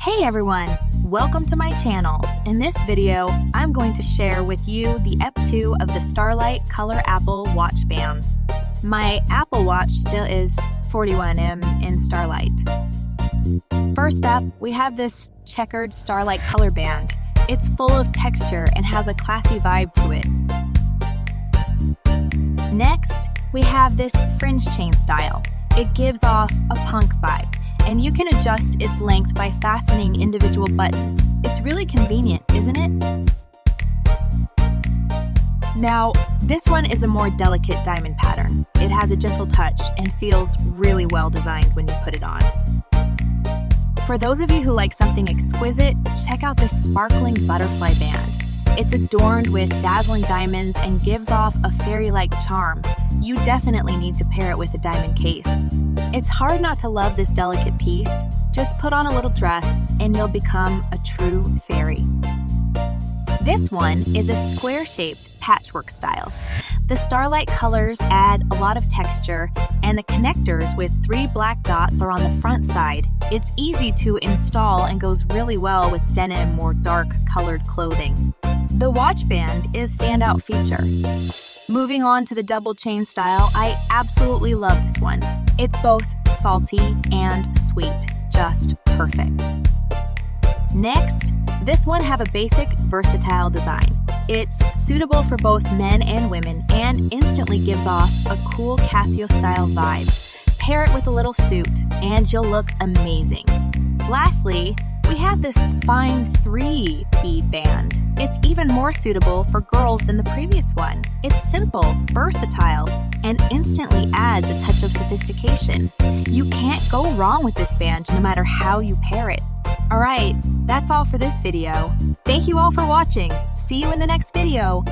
Hey everyone! Welcome to my channel. In this video, I'm going to share with you the EP02 of the Starlight Color Apple watch bands. My Apple Watch still is 41M in Starlight. First up, we have this checkered Starlight color band. It's full of texture and has a classy vibe to it. Next, we have this fringe chain style. It gives off a punk vibe, and you can adjust its length by fastening individual buttons. It's really convenient, isn't it? Now, this one is a more delicate diamond pattern. It has a gentle touch and feels really well designed when you put it on. For those of you who like something exquisite, check out this sparkling butterfly band. It's adorned with dazzling diamonds and gives off a fairy-like charm. You definitely need to pair it with a diamond case. It's hard not to love this delicate piece. Just put on a little dress and you'll become a true fairy. This one is a square-shaped patchwork style. The Starlight colors add a lot of texture, and the connectors with 3 black dots are on the front side. It's easy to install and goes really well with denim or dark colored clothing. The watch band is a standout feature. Moving on to the double chain style, I absolutely love this one. It's both salty and sweet, just perfect. Next, this one have a basic, versatile design. It's suitable for both men and women and instantly gives off a cool Casio-style vibe. Pair it with a little suit and you'll look amazing. Lastly, we have this fine 3 bead band. It's even more suitable for girls than the previous one. It's simple, versatile, and instantly adds a touch of sophistication. You can't go wrong with this band no matter how you pair it. Alright, that's all for this video. Thank you all for watching. See you in the next video.